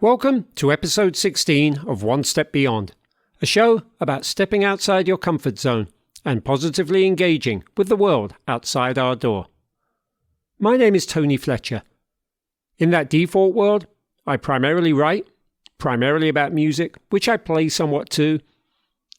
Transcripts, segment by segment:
Welcome to episode 16 of One Step Beyond, a show about stepping outside your comfort zone and positively engaging with the world outside our door. My name is Tony Fletcher. In that default world, I primarily write, primarily about music, which I play somewhat too.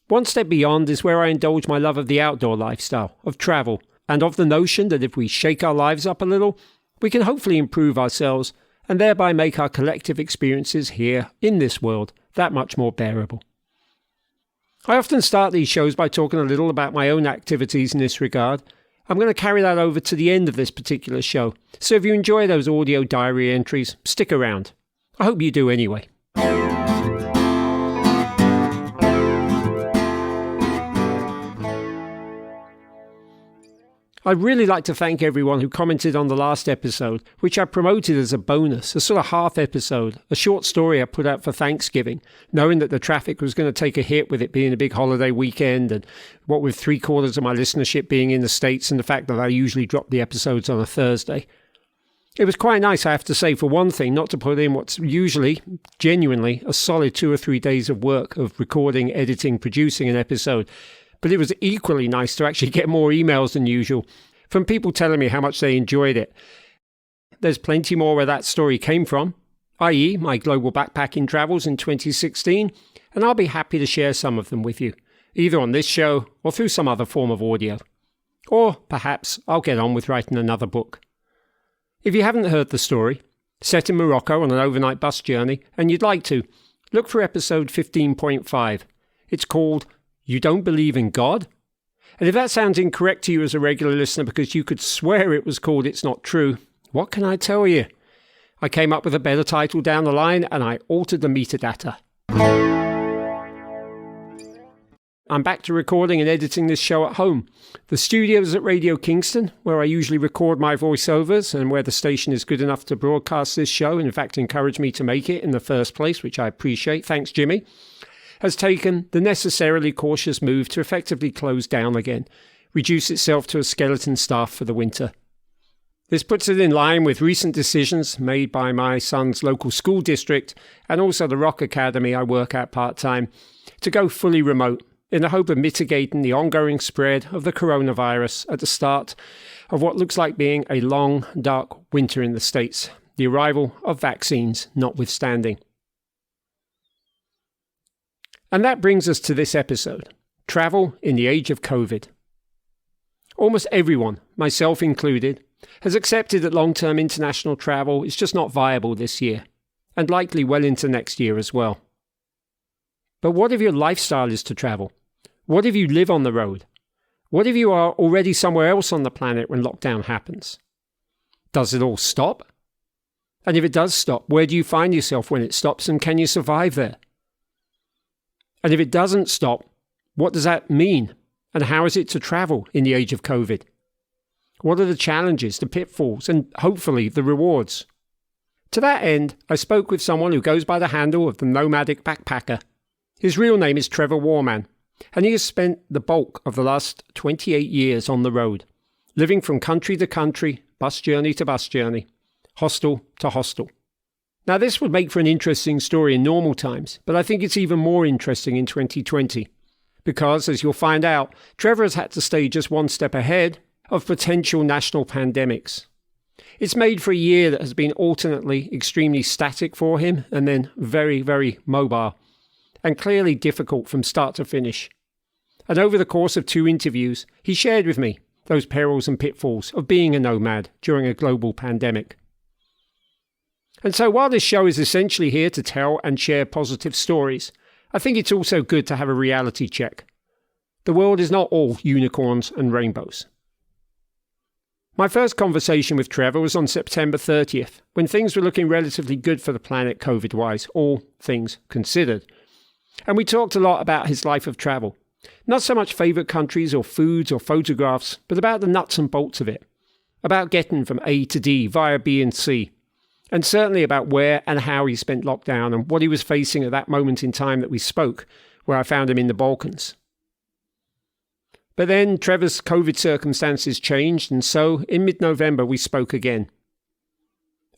One Step Beyond is where I indulge my love of the outdoor lifestyle, of travel, and of the notion that if we shake our lives up a little, we can hopefully improve ourselves and thereby make our collective experiences here in this world that much more bearable. I often start these shows by talking a little about my own activities in this regard. I'm going to carry that over to the end of this particular show, so if you enjoy those audio diary entries, stick around. I hope you do anyway. I'd really like to thank everyone who commented on the last episode, which I promoted as a bonus, a sort of half episode, a short story I put out for Thanksgiving, knowing that the traffic was going to take a hit with it being a big holiday weekend, and what with 3/4 of my listenership being in the States and the fact that I usually drop the episodes on a Thursday. It was quite nice, I have to say, for one thing, not to put in what's usually, genuinely, a solid 2 or 3 days of work of recording, editing, producing an episode. But it was equally nice to actually get more emails than usual from people telling me how much they enjoyed it. There's plenty more where that story came from, i.e. my global backpacking travels in 2016, and I'll be happy to share some of them with you, either on this show or through some other form of audio. Or perhaps I'll get on with writing another book. If you haven't heard the story, set in Morocco on an overnight bus journey, and you'd like to, look for episode 15.5. It's called You Don't Believe in God? And if that sounds incorrect to you as a regular listener because you could swear it was called It's Not True, what can I tell you? I came up with a better title down the line and I altered the metadata. I'm back to recording and editing this show at home. The studio is at Radio Kingston, where I usually record my voiceovers and where the station is good enough to broadcast this show, and in fact encouraged me to make it in the first place, which I appreciate. Thanks, Jimmy. Has taken the necessarily cautious move to effectively close down again, reduce itself to a skeleton staff for the winter. This puts it in line with recent decisions made by my son's local school district and also the Rock Academy I work at part-time to go fully remote in the hope of mitigating the ongoing spread of the coronavirus at the start of what looks like being a long, dark winter in the States, the arrival of vaccines notwithstanding. And that brings us to this episode, Travel in the Age of COVID. Almost everyone, myself included, has accepted that long-term international travel is just not viable this year, and likely well into next year as well. But what if your lifestyle is to travel? What if you live on the road? What if you are already somewhere else on the planet when lockdown happens? Does it all stop? And if it does stop, where do you find yourself when it stops, and can you survive there? And if it doesn't stop, what does that mean? And how is it to travel in the age of COVID? What are the challenges, the pitfalls, and hopefully the rewards? To that end, I spoke with someone who goes by the handle of the Nomadic Backpacker. His real name is Trevor Warman, and he has spent the bulk of the last 28 years on the road, living from country to country, bus journey to bus journey, hostel to hostel. Now, this would make for an interesting story in normal times, but I think it's even more interesting in 2020. Because, as you'll find out, Trevor has had to stay just one step ahead of potential national pandemics. It's made for a year that has been alternately extremely static for him and then very, very mobile, and clearly difficult from start to finish. And over the course of 2 interviews, he shared with me those perils and pitfalls of being a nomad during a global pandemic. And so while this show is essentially here to tell and share positive stories, I think it's also good to have a reality check. The world is not all unicorns and rainbows. My first conversation with Trevor was on September 30th, when things were looking relatively good for the planet COVID-wise, all things considered. And we talked a lot about his life of travel. Not so much favourite countries or foods or photographs, but about the nuts and bolts of it. About getting from A to D via B and C. And certainly about where and how he spent lockdown and what he was facing at that moment in time that we spoke, where I found him in the Balkans. But then Trevor's COVID circumstances changed, and so in mid-November we spoke again.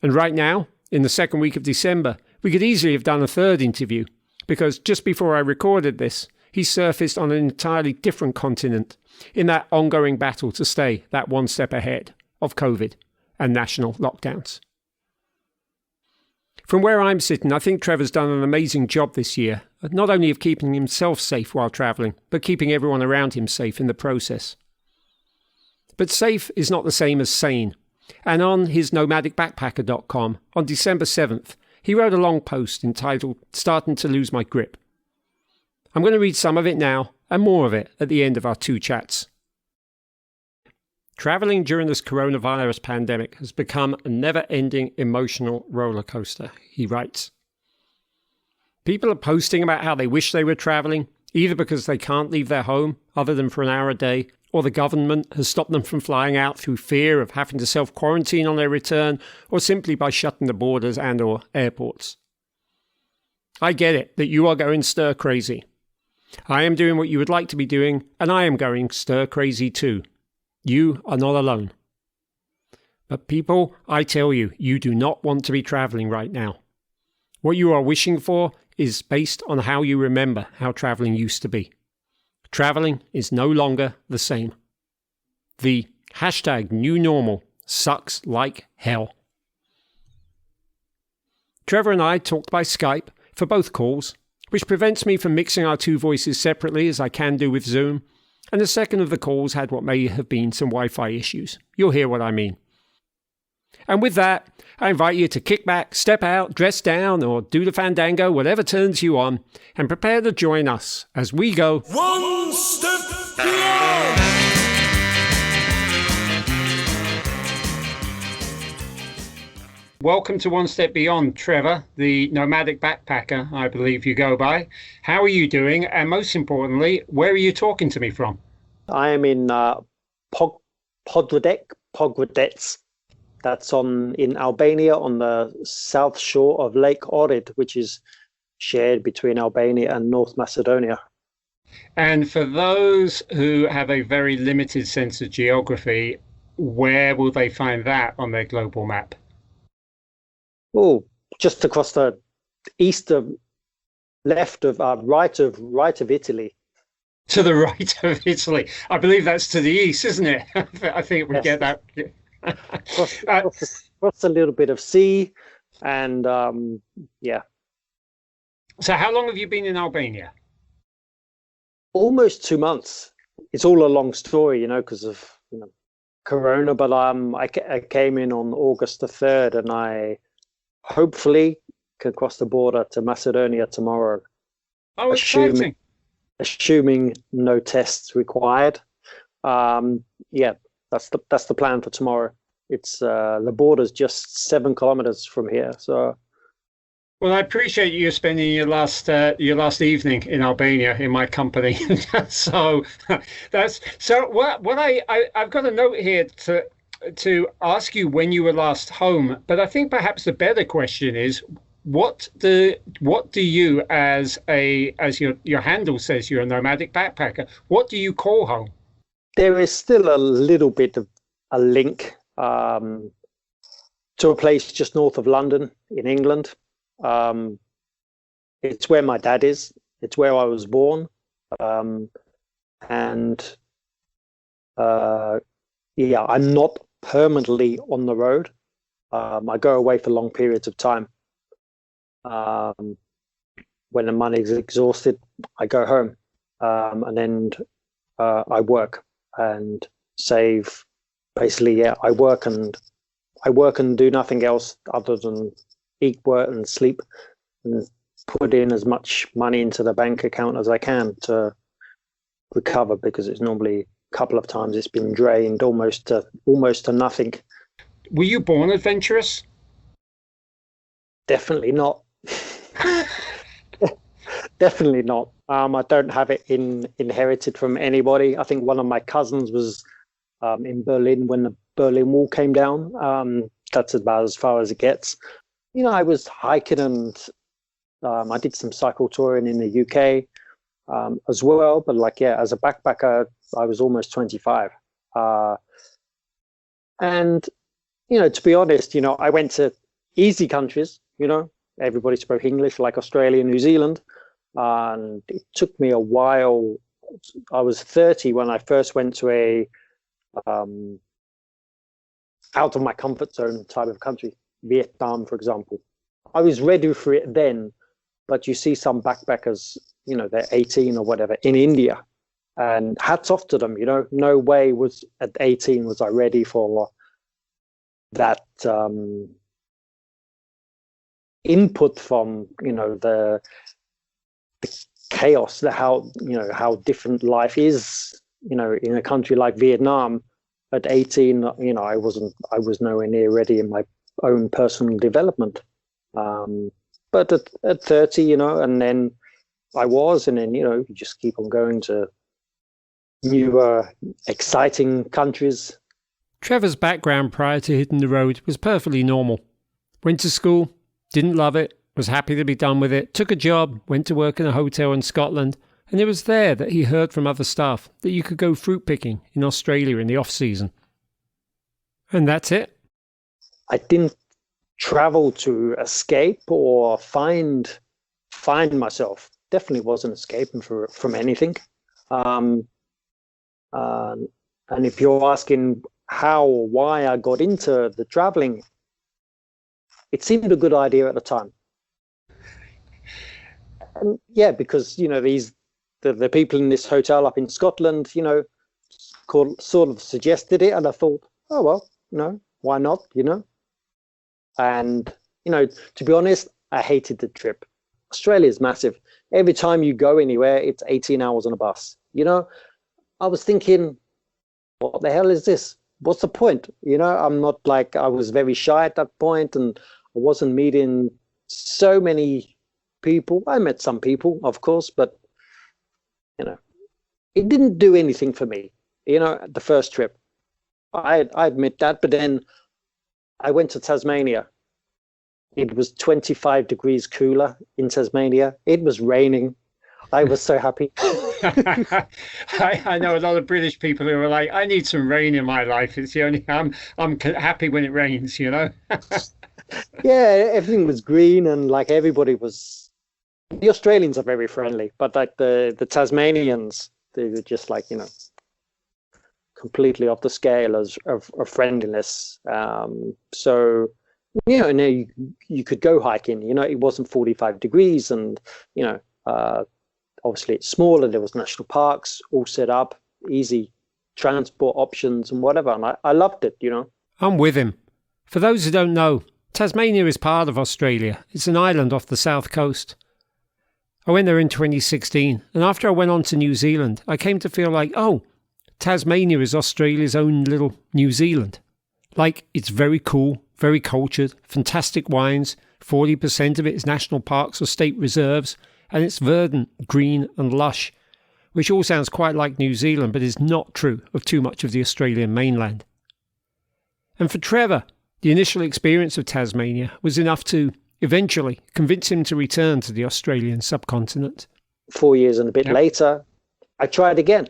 And right now, in the second week of December, We could easily have done a third interview, because just before I recorded this, he surfaced on an entirely different continent in that ongoing battle to stay that one step ahead of COVID and national lockdowns. From where I'm sitting, I think Trevor's done an amazing job this year, not only of keeping himself safe while travelling, but keeping everyone around him safe in the process. But safe is not the same as sane, and on his nomadicbackpacker.com on December 7th, he wrote a long post entitled "Starting to Lose My Grip." I'm going to read some of it now and more of it at the end of our 2 chats. Travelling during this coronavirus pandemic has become a never-ending emotional roller coaster, he writes. People are posting about how they wish they were travelling, either because they can't leave their home other than for an hour a day, or the government has stopped them from flying out through fear of having to self-quarantine on their return, or simply by shutting the borders and or airports. I get it that you are going stir crazy. I am doing what you would like to be doing, and I am going stir crazy too. You are not alone. But people, I tell you, you do not want to be travelling right now. What you are wishing for is based on how you remember how travelling used to be. Travelling is no longer the same. The #new normal sucks like hell. Trevor and I talked by Skype for both calls, which prevents me from mixing our 2 voices separately as I can do with Zoom, and the second of the calls had what may have been some Wi-Fi issues. You'll hear what I mean. And with that, I invite you to kick back, step out, dress down, or do the fandango, whatever turns you on, and prepare to join us as we go one step beyond. Welcome to One Step Beyond, Trevor, the nomadic backpacker, I believe you go by. How are you doing? And most importantly, where are you talking to me from? I am in Podgradec. That's in Albania on the south shore of Lake Ohrid, which is shared between Albania and North Macedonia. And for those who have a very limited sense of geography, where will they find that on their global map? Oh, just across the right of Italy. To the right of Italy. I believe that's to the east, isn't it? I think we get that. Across a little bit of sea, and yeah. So how long have you been in Albania? Almost 2 months. It's all a long story, because of Corona. But I came in on August the 3rd, and I hopefully can cross the border to Macedonia tomorrow. Oh, exciting! Assuming no tests required. Yeah, that's the plan for tomorrow. It's the border's just 7 kilometers from here. So, well, I appreciate you spending your last evening in Albania in my company. So that's so. What I've got a note here to ask you when you were last home, but I think perhaps the better question is, what do you, as your handle says, you're a nomadic backpacker, what do you call home? There is still a little bit of a link to a place just north of London in England. It's where my dad is. It's where I was born. Yeah, I'm not permanently on the road. I go away for long periods of time. When the money's exhausted, I go home, and then I work and save. Basically, yeah, I work and do nothing else other than eat, work, and sleep, and put in as much money into the bank account as I can to recover, because it's normally a couple of times it's been drained almost to nothing. Were you born adventurous? Definitely not. Definitely not. I don't have it inherited from anybody. I think one of my cousins was in Berlin when the Berlin Wall came down. That's about as far as it gets. I was hiking, and I did some cycle touring in the UK as well. But as a backpacker, I was almost 25. And, to be honest, I went to easy countries, everybody spoke English, like Australia, New Zealand. And it took me a while. I was 30 when I first went to a out of my comfort zone type of country, Vietnam, for example. I was ready for it then, but you see some backpackers, they're 18 or whatever in India, and hats off to them. No way was at 18 was I ready for that input from the chaos, how different life is in a country like Vietnam. At 18, I was nowhere near ready in my own personal development. But at 30, and then I was, and then you just keep on going to newer, exciting countries. Trevor's background prior to hitting the road was perfectly normal. Went to school, didn't love it, was happy to be done with it, took a job, went to work in a hotel in Scotland, and it was there that he heard from other staff that you could go fruit picking in Australia in the off-season. And that's it. I didn't travel to escape or find myself. Definitely wasn't escaping from anything. And if you're asking how or why I got into the traveling, it seemed a good idea at the time. And yeah, because the people in this hotel up in Scotland, sort of suggested it, and I thought, oh well, why not, And to be honest, I hated the trip. Australia is massive. Every time you go anywhere, it's 18 hours on a bus. I was thinking, what the hell is this? What's the point? I'm not I was very shy at that point, and I wasn't meeting so many people. I met some people, of course, but it didn't do anything for me. The first trip, I admit that. But then I went to Tasmania. It was 25 degrees cooler in Tasmania. It was raining. I was so happy. I know a lot of British people who are like, I need some rain in my life. It's the only I'm happy when it rains, Yeah, everything was green, and everybody was. The Australians are very friendly, but the Tasmanians, they were just completely off the scale of friendliness. So and you could go hiking. It wasn't 45 degrees, and obviously it's smaller. There was national parks all set up, easy transport options and whatever, and I loved it. I'm with him. For those who don't know, Tasmania is part of Australia. It's an island off the south coast. I went there in 2016, and after I went on to New Zealand, I came to feel like, Tasmania is Australia's own little New Zealand. It's very cool, very cultured, fantastic wines, 40% of it is national parks or state reserves, and it's verdant, green and lush, which all sounds quite like New Zealand, but is not true of too much of the Australian mainland. And for Trevor, the initial experience of Tasmania was enough to eventually convince him to return to the Australian subcontinent. 4 years and a bit later, I tried again.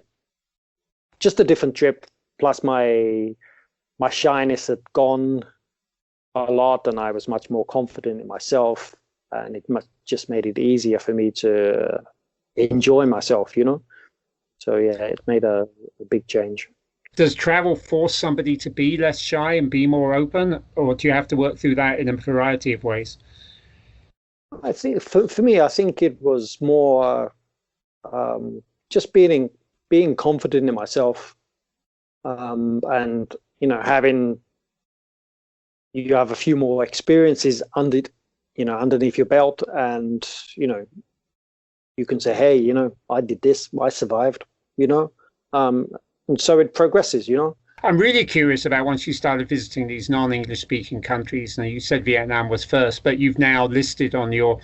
Just a different trip, plus my shyness had gone a lot, and I was much more confident in myself, and it just made it easier for me to enjoy myself, So yeah, it made a big change. Does travel force somebody to be less shy and be more open, or do you have to work through that in a variety of ways? I think for me, I think it was more just being confident in myself, and having you have a few more experiences underneath your belt, and you can say, hey, I did this, I survived, and so it progresses, I'm really curious about once you started visiting these non-English speaking countries. Now, you said Vietnam was first, but you've now listed on your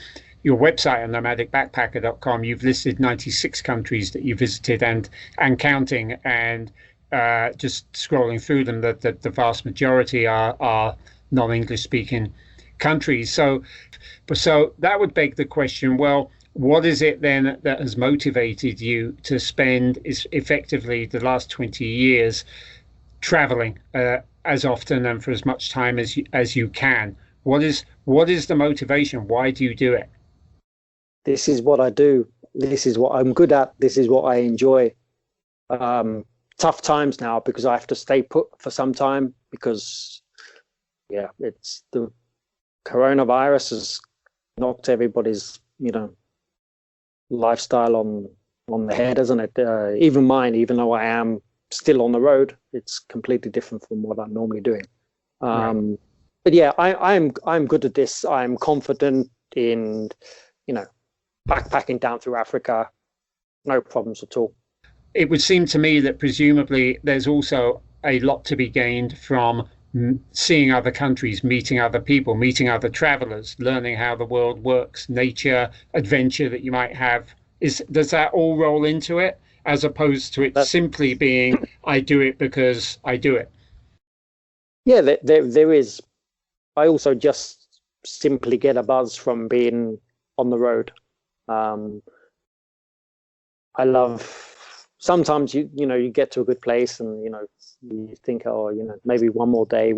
website on nomadicbackpacker.com, you've listed 96 countries that you visited and counting, and just scrolling through them, that the vast majority are non-English speaking countries. So that would beg the question, well, what is it then that has motivated you to spend effectively the last 20 years traveling as often and for as much time as you can? What is the motivation? Why do you do it? This is what I do. This is what I'm good at. This is what I enjoy. Tough times now because I have to stay put for some time because, yeah, it's the coronavirus has knocked everybody's, lifestyle on the head, isn't it? Even mine, even though I am still on the road, it's completely different from what I'm normally doing. Right. But yeah, I'm good at this. I'm confident in, backpacking down through Africa, no problems at all. It would seem to me that presumably there's also a lot to be gained from seeing other countries, meeting other people, meeting other travelers, learning how the world works, nature, adventure that you might have. Does that all roll into it, as opposed to it simply being, I do it because I do it? Yeah, there is. I also just simply get a buzz from being on the road. I love, sometimes you get to a good place and you think, oh, maybe one more day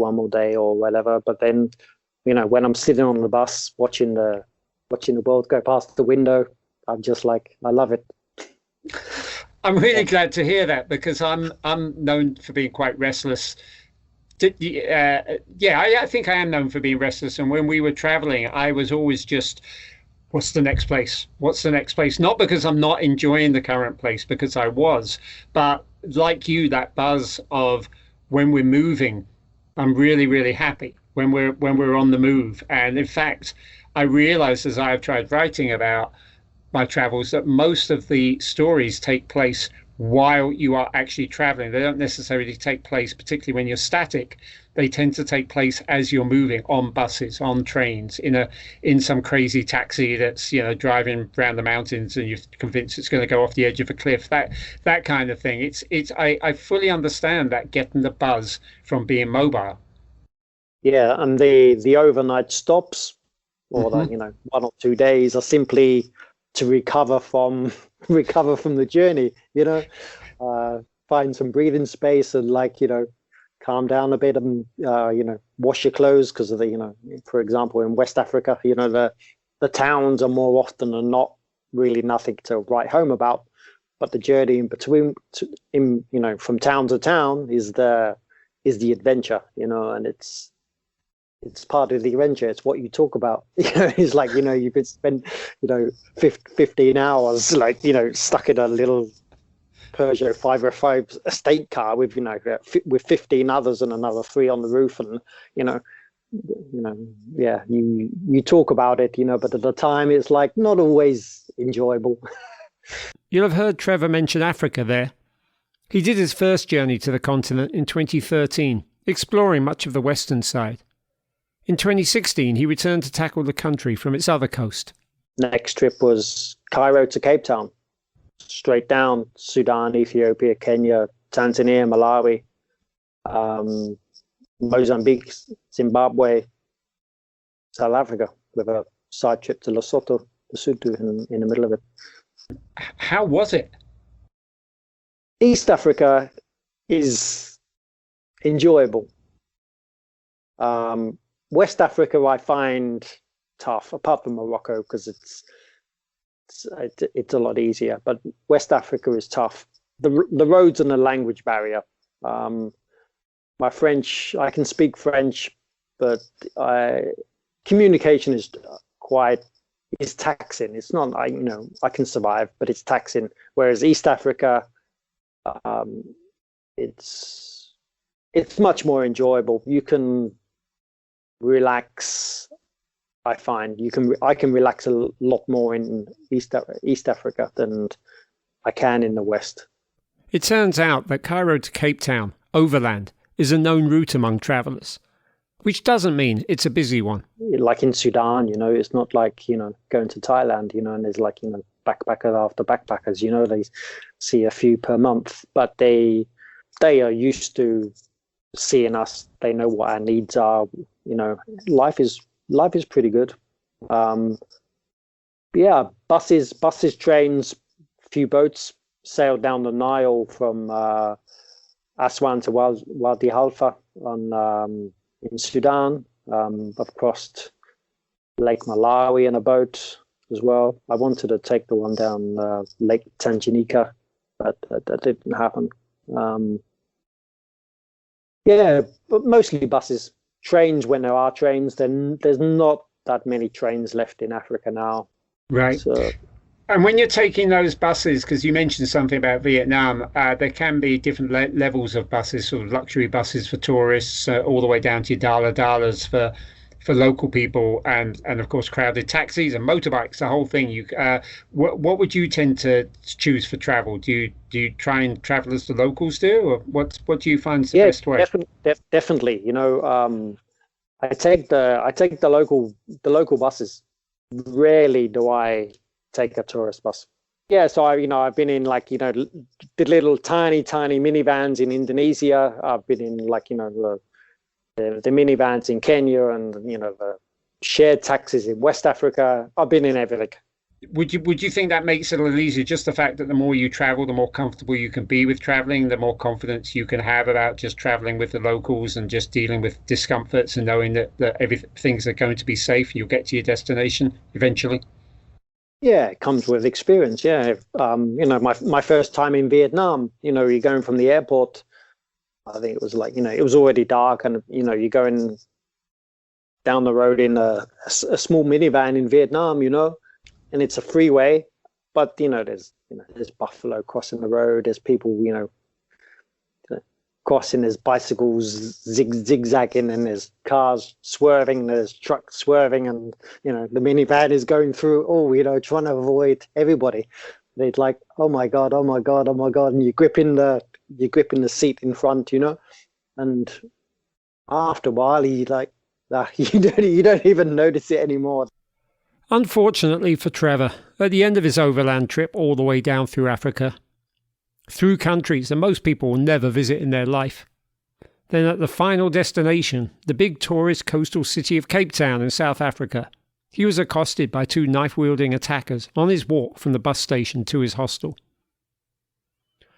or whatever, but then when I'm sitting on the bus watching the world go past the window, I'm just like, I love it. I'm really glad to hear that, because I'm known for being quite restless. I think I am known for being restless, and when we were traveling I was always just, what's the next place? What's the next place? Not because I'm not enjoying the current place, because I was, but like you, that buzz of when we're moving, I'm really, really happy when we're on the move. And in fact, I realized as I've tried writing about my travels that most of the stories take place while you are actually traveling. They don't necessarily take place, particularly when you're static. They tend to take place as you're moving, on buses, on trains, in some crazy taxi that's driving around the mountains, and you're convinced it's going to go off the edge of a cliff. That kind of thing. I fully understand that, getting the buzz from being mobile. Yeah, and the overnight stops, or the 1 or 2 days, are simply to recover from the journey. Find some breathing space and calm down a bit and wash your clothes, because of the for example, in West Africa, the towns are more often than not really nothing to write home about, but the journey in between, from town to town, is the adventure, and it's part of the adventure. It's what you talk about. It's like, you could spend 15 hours stuck in a little Peugeot 505 estate car with with 15 others and another 3 on the roof, and you talk about it, but at the time it's like not always enjoyable. You'll have heard Trevor mention Africa there. He did his first journey to the continent in 2013, exploring much of the western side. In 2016, he returned to tackle the country from its other coast. Next trip was Cairo to Cape Town, straight down Sudan, Ethiopia, Kenya, Tanzania, Malawi, Mozambique, Zimbabwe, South Africa, with a side trip to Lesotho in the middle of it. How was it? East Africa is enjoyable. West Africa I find tough, apart from Morocco, because it's a lot easier. But West Africa is tough. The roads and the language barrier. My French, I can speak French, but communication is taxing. It's not, I can survive, but it's taxing. Whereas East Africa, it's much more enjoyable. You can relax. I find I can relax a lot more in East Africa than I can in the West. It turns out that Cairo to Cape Town, overland, is a known route among travellers, which doesn't mean it's a busy one. Like in Sudan, it's not like, going to Thailand, and there's backpacker after backpackers, they see a few per month, but they are used to seeing us. They know what our needs are. Life is pretty good. Buses, trains, few boats sailed down the Nile from Aswan to Wadi Halfa in Sudan, I've crossed Lake Malawi in a boat as well. I wanted to take the one down Lake Tanganyika, but that didn't happen. Yeah, but mostly buses. Trains when there are trains. Then there's not that many trains left in Africa now. Right. So, and when you're taking those buses, because you mentioned something about Vietnam, there can be different levels of buses, sort of luxury buses for tourists, all the way down to your dollars for local people, and of course crowded taxis and motorbikes, the whole thing. You what would you tend to choose for travel? Do you try and travel as the locals do, or what do you find is the best way? Definitely. I take the local buses. Rarely do I take a tourist bus. Yeah, so I've been in the little tiny minivans in Indonesia. I've been in the minivans in Kenya, and the shared taxis in West Africa. I've been in everything. Would you think that makes it a little easier? Just the fact that the more you travel, the more comfortable you can be with traveling, the more confidence you can have about just traveling with the locals and just dealing with discomforts and knowing that things are going to be safe. You'll get to your destination eventually. Yeah, it comes with experience. Yeah, my first time in Vietnam. You're going from the airport. I think it was it was already dark, and you're going down the road in a small minivan in Vietnam, and it's a freeway, but there's buffalo crossing the road, there's people crossing, there's bicycles zigzagging, and there's cars swerving, there's trucks swerving, and the minivan is going through trying to avoid everybody. They'd oh my god, and you're gripping the seat in front, and after a while you you don't even notice it anymore. Unfortunately for Trevor, at the end of his overland trip all the way down through Africa, through countries that most people will never visit in their life, then at the final destination, the big tourist coastal city of Cape Town in South Africa, he was accosted by two knife-wielding attackers on his walk from the bus station to his hostel.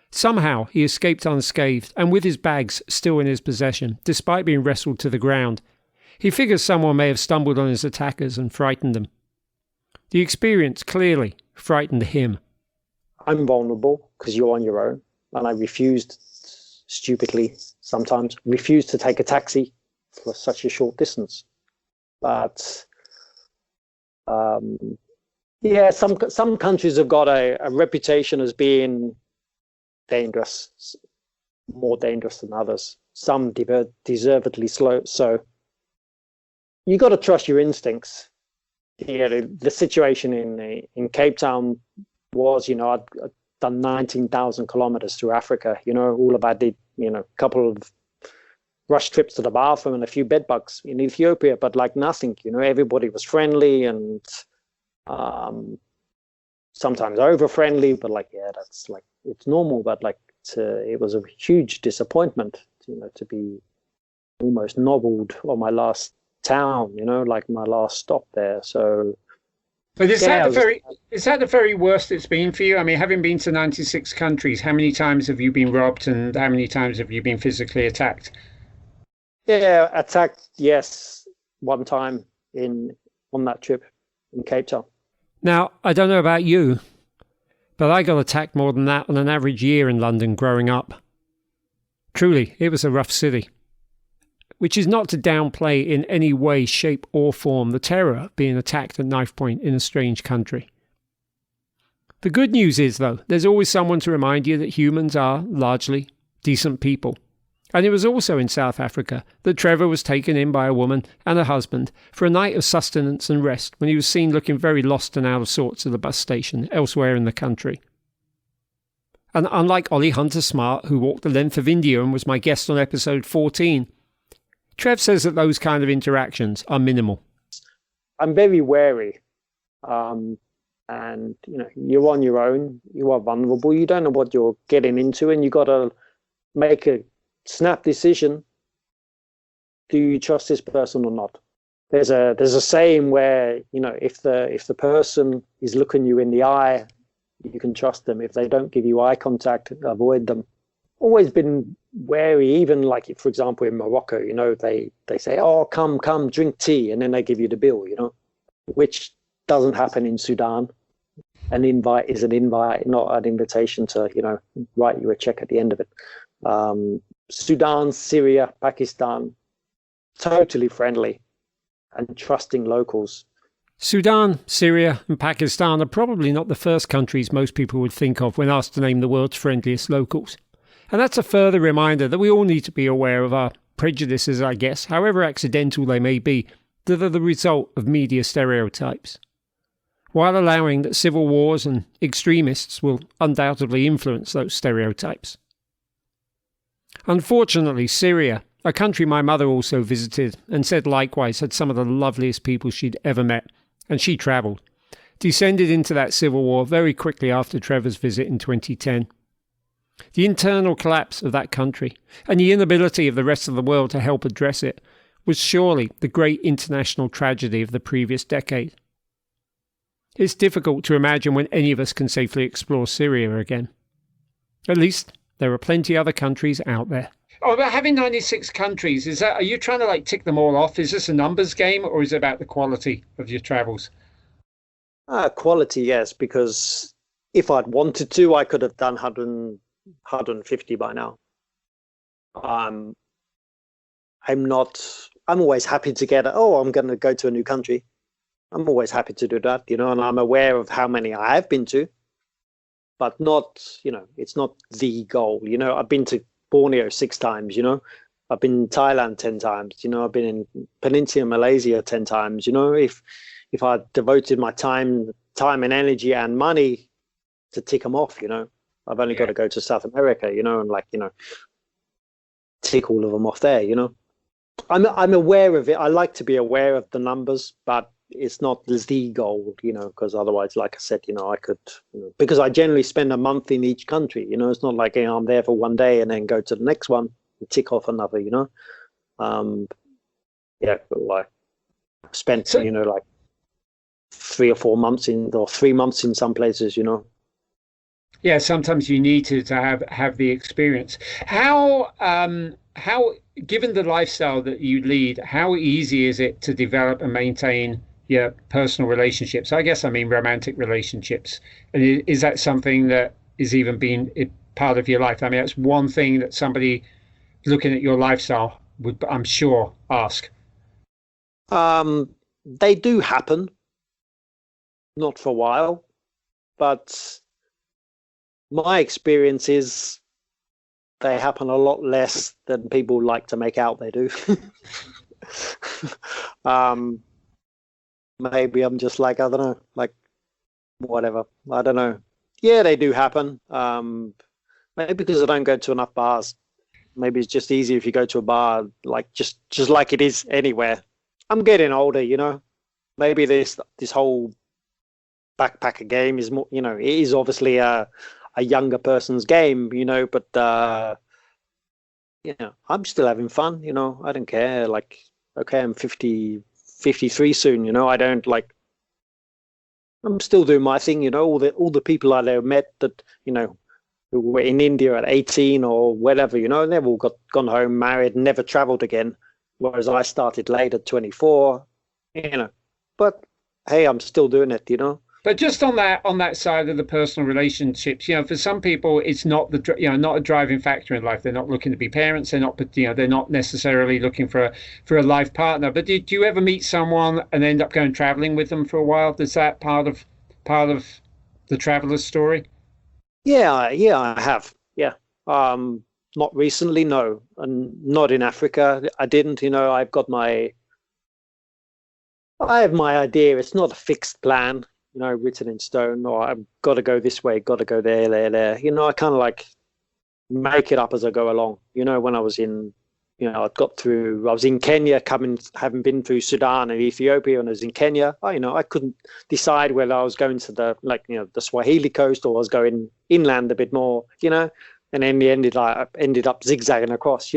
Somehow he escaped unscathed and with his bags still in his possession, despite being wrestled to the ground. He figures someone may have stumbled on his attackers and frightened them. The experience clearly frightened him. I'm vulnerable because you're on your own, and I refused, stupidly sometimes, to take a taxi for such a short distance. But some countries have got a reputation as being dangerous, more dangerous than others. Some deservedly slow. So you got to trust your instincts. The situation in Cape Town was, I'd done 19,000 kilometers through Africa. All about the, couple of rush trips to the bathroom and a few bed bugs in Ethiopia, but nothing. Everybody was friendly and sometimes over friendly, but that's it's normal. But it was a huge disappointment, to be almost nobbled on my last town, my last stop there. So, but is that the very worst it's been for you? I mean, having been to 96 countries, how many times have you been robbed, and how many times have you been physically attacked? Yeah, attacked, yes, one time on that trip in Cape Town. Now, I don't know about you, but I got attacked more than that on an average year in London growing up. Truly, it was a rough city. Which is not to downplay in any way, shape or form the terror of being attacked at knife point in a strange country. The good news is, though, there's always someone to remind you that humans are, largely, decent people. And it was also in South Africa that Trevor was taken in by a woman and a husband for a night of sustenance and rest when he was seen looking very lost and out of sorts at the bus station elsewhere in the country. And unlike Ollie Hunter-Smart, who walked the length of India and was my guest on episode 14, Trev says that those kind of interactions are minimal. I'm very wary. And, you're on your own. You are vulnerable. You don't know what you're getting into, and you got to make a snap decision. Do you trust this person or not? There's a saying where, if the person is looking you in the eye, you can trust them. If they don't give you eye contact, avoid them. always been wary, even like, for example, in Morocco, they say, oh, come, drink tea, and then they give you the bill, which doesn't happen in Sudan. An invite is an invite, not an invitation to, write you a check at the end of it. Sudan, Syria, Pakistan, totally friendly and trusting locals. Sudan, Syria and Pakistan are probably not the first countries most people would think of when asked to name the world's friendliest locals. And that's a further reminder that we all need to be aware of our prejudices, I guess, however accidental they may be, that are the result of media stereotypes. While allowing that civil wars and extremists will undoubtedly influence those stereotypes. Unfortunately, Syria, a country my mother also visited and said likewise had some of the loveliest people she'd ever met, and she travelled, descended into that civil war very quickly after Trevor's visit in 2010. The internal collapse of that country and the inability of the rest of the world to help address it was surely the great international tragedy of the previous decade. It's difficult to imagine when any of us can safely explore Syria again. At least there are plenty other countries out there. Oh, but having 96 countries, are you trying to tick them all off? Is this a numbers game, or is it about the quality of your travels? Quality, yes, because if I'd wanted to, I could have done 150 by now. I'm always happy to get, I'm going to go to a new country. I'm always happy to do that, and I'm aware of how many I have been to, but not, it's not the goal. I've been to Borneo 6 times, I've been in Thailand 10 times, I've been in Peninsula Malaysia 10 times, if I devoted my time and energy and money to tick them off, I've only got to go to South America, and tick all of them off there, I'm aware of it. I like to be aware of the numbers, but it's not the goal, because otherwise, like I said, I could, because I generally spend a month in each country, it's not like I'm there for one day and then go to the next one and tick off another, spent, 3 or 4 months or 3 months in some places, Yeah, sometimes you need to have the experience. How given the lifestyle that you lead, how easy is it to develop and maintain your personal relationships? I guess I mean romantic relationships. And is that something that is even been part of your life? I mean, that's one thing that somebody looking at your lifestyle would, I'm sure, ask. They do happen, not for a while, but my experience is they happen a lot less than people like to make out they do. Maybe I'm just I don't know, whatever. I don't know. Yeah, they do happen. Maybe because I don't go to enough bars. Maybe it's just easier if you go to a bar, just like it is anywhere. I'm getting older, Maybe this whole backpacker game is more, it is obviously a younger person's game, but I'm still having fun, I don't care. Okay, I'm 53 soon, I don't I'm still doing my thing, all the people I met that, who were in India at 18 or whatever, they've all gone home, married, never traveled again. Whereas I started late at 24, but hey, I'm still doing it, But just on that side of the personal relationships, for some people, it's not not a driving factor in life. They're not looking to be parents. They're not necessarily looking for a life partner. But do you ever meet someone and end up going traveling with them for a while? Is that part of the traveler's story? Yeah, I have. Yeah. Not recently, no, and not in Africa. I didn't. I have my idea. It's not a fixed plan, written in stone, or I've got to go this way, got to go there. I kind of make it up as I go along. When I was in, I was in Kenya, having been through Sudan and Ethiopia, and I was in Kenya. I couldn't decide whether I was going to the Swahili coast or I was going inland a bit more, and in the end, I ended up zigzagging across,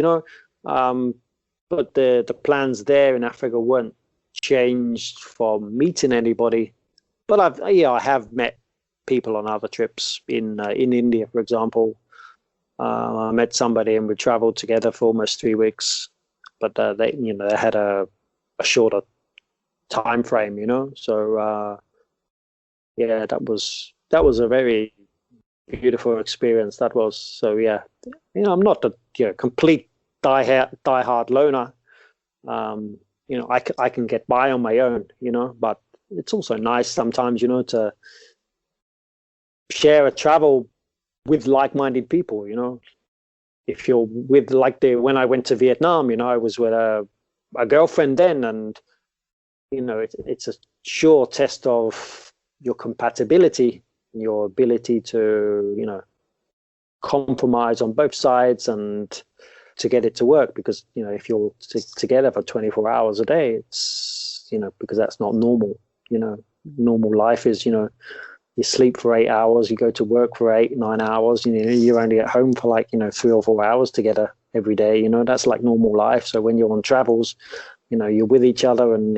but the plans there in Africa weren't changed from meeting anybody. But I have met people on other trips in India, for example. I met somebody and we traveled together for almost 3 weeks, but they had a shorter time frame, So yeah, that was a very beautiful experience. That was. So yeah, I'm not a complete die-hard loner. I can get by on my own, but it's also nice sometimes, to share a travel with like-minded people, if you're with when I went to Vietnam, I was with a girlfriend then, and it's a sure test of your compatibility, your ability to compromise on both sides and to get it to work. Because if you're together for 24 hours a day, it's because that's not normal. Normal life is you sleep for 8 hours, you go to work for 8-9 hours, you're only at home for 3 or 4 hours together every day. That's like normal life. So when you're on travels, you're with each other, and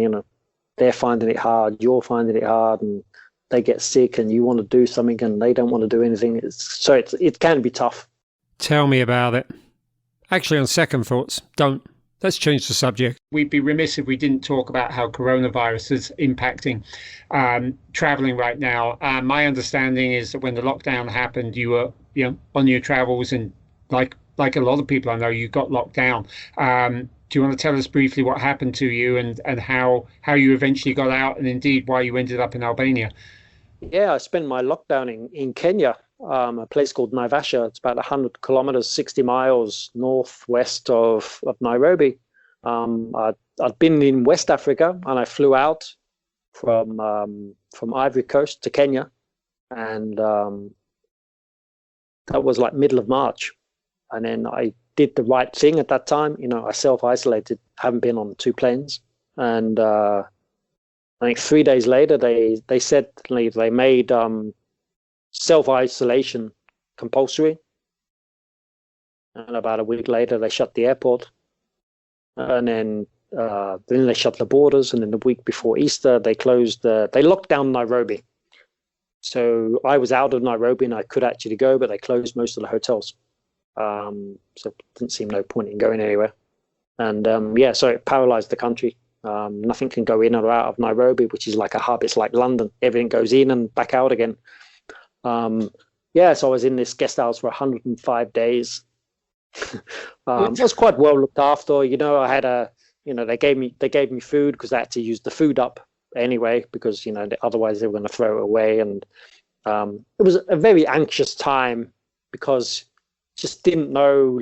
they're finding it hard, you're finding it hard, and they get sick and you want to do something and they don't want to do anything. It can be tough. Tell me about it. Actually, on second thoughts, don't. Let's change the subject. We'd be remiss if we didn't talk about how coronavirus is impacting traveling right now. My understanding is that when the lockdown happened, you were on your travels, and like a lot of people I know, you got locked down. Do you want to tell us briefly what happened to you and how you eventually got out, and indeed why you ended up in Albania? Yeah, I spent my lockdown in Kenya, a place called Naivasha. It's about 100 kilometers, 60 miles northwest of Nairobi. I'd been in West Africa, and I flew out from Ivory Coast to Kenya, and that was like middle of March. And then I did the right thing at that time. I self-isolated, haven't been on 2 planes, and I think 3 days later, they said they made self-isolation compulsory. And about a week later, they shut the airport. And then they shut the borders. And then the week before Easter, they locked down Nairobi. So I was out of Nairobi and I could actually go, but they closed most of the hotels. So it didn't seem no point in going anywhere. And so it paralyzed the country. Nothing can go in or out of Nairobi, which is like a hub. It's like London. Everything goes in and back out again. So I was in this guest house for 105 days. I was quite well looked after. I had they gave me food because I had to use the food up anyway, because otherwise they were going to throw it away. And it was a very anxious time because just didn't know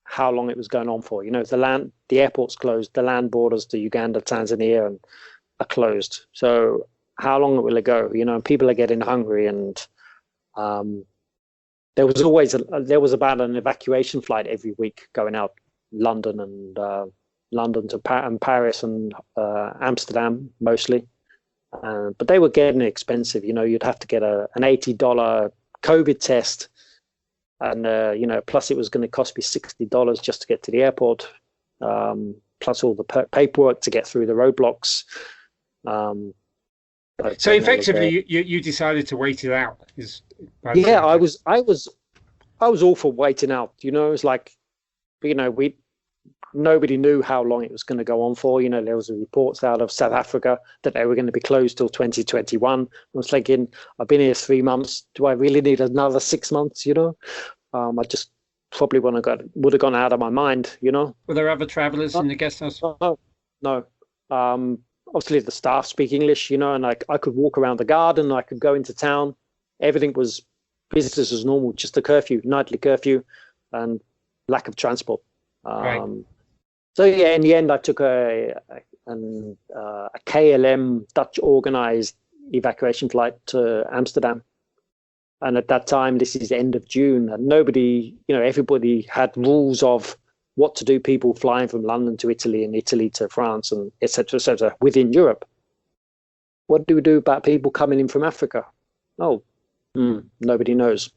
how long it was going on for. The airport's closed, the land borders to Uganda, Tanzania are closed. So how long will it go? People are getting hungry, and there was about an evacuation flight every week going out London to Paris and Amsterdam mostly. But they were getting expensive. You'd have to get an $80 COVID test. And, plus it was going to cost me $60 just to get to the airport, plus all the paperwork to get through the roadblocks. So effectively, you decided to wait it out. Yeah, I was all for waiting out. It's like, nobody knew how long it was going to go on for. There was reports out of South Africa that they were going to be closed till 2021. I was thinking, I've been here 3 months. Do I really need another 6 months? I just probably would have gone out of my mind. Were there other travellers in the guest house? No. Obviously, the staff speak English, and I could walk around the garden. I could go into town. Everything was business as normal. Just a curfew, nightly curfew, and lack of transport. Right. So yeah, in the end, I took a KLM Dutch organized evacuation flight to Amsterdam. And at that time, this is the end of June, and everybody had rules of what to do. People flying from London to Italy and Italy to France and et cetera, within Europe. What do we do about people coming in from Africa? Oh, nobody knows.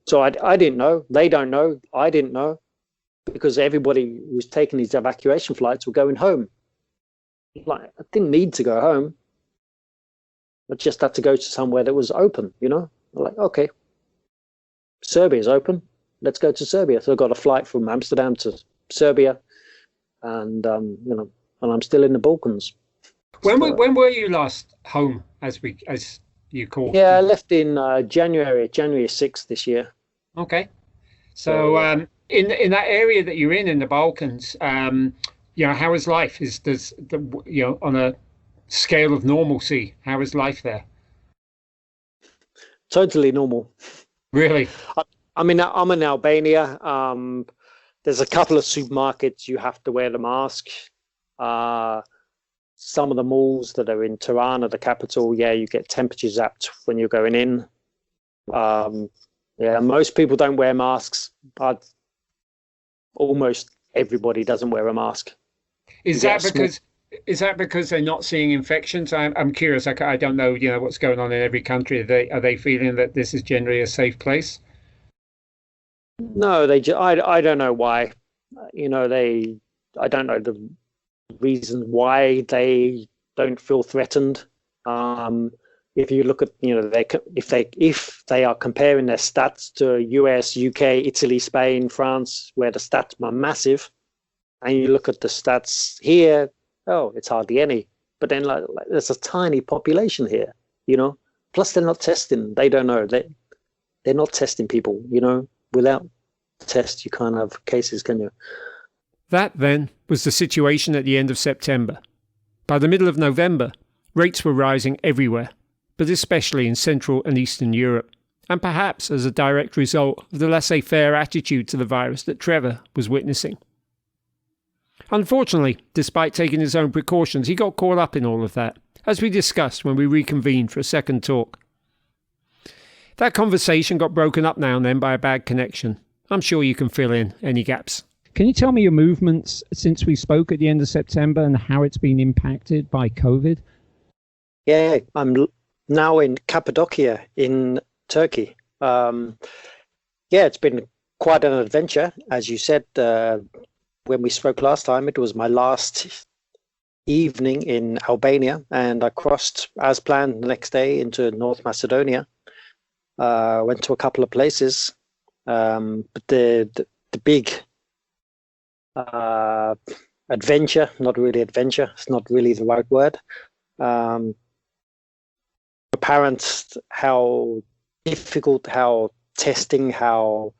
So I didn't know. They don't know. I didn't know. Because everybody who was taking these evacuation flights were going home. I didn't need to go home. I just had to go to somewhere that was open, Like, okay, Serbia's open. let's go to Serbia. So I got a flight from Amsterdam to Serbia, and and I'm still in the Balkans. When were you last home, as you call? Yeah, I left in January 6th this year. Okay, so in that area that you're in the Balkans, how is life? On a scale of normalcy, how is life there? Totally normal. Really? I'm in Albania. There's a couple of supermarkets you have to wear the mask. Some of the malls that are in Tirana, the capital, you get temperature zapped when you're going in. Most people don't wear masks, but almost everybody doesn't wear a mask. Is that because they're not seeing infections? I'm curious. I don't know, what's going on in every country. Are they feeling that this is generally a safe place? No, I don't know why. I don't know the reason why they don't feel threatened. If you look at, if they are comparing their stats to US, UK, Italy, Spain, France, where the stats are massive, and you look at the stats here, it's hardly any. But then like there's a tiny population here, Plus they're not testing. They don't know. They're not testing people, Without test, you can't have cases, can you? That, then, was the situation at the end of September. By the middle of November, rates were rising everywhere, but especially in Central and Eastern Europe, and perhaps as a direct result of the laissez-faire attitude to the virus that Trevor was witnessing. Unfortunately, despite taking his own precautions, he got caught up in all of that, as we discussed when we reconvened for a second talk. That conversation got broken up now and then by a bad connection. I'm sure you can fill in any gaps. Can you tell me your movements since we spoke at the end of September and how it's been impacted by COVID? Yeah, I'm now in Cappadocia in Turkey. It's been quite an adventure. As you said, when we spoke last time, it was my last evening in Albania, and I crossed as planned the next day into North Macedonia. Went to a couple of places, but the big adventure, not really adventure, it's not really the right word. Apparent how difficult, how testing, how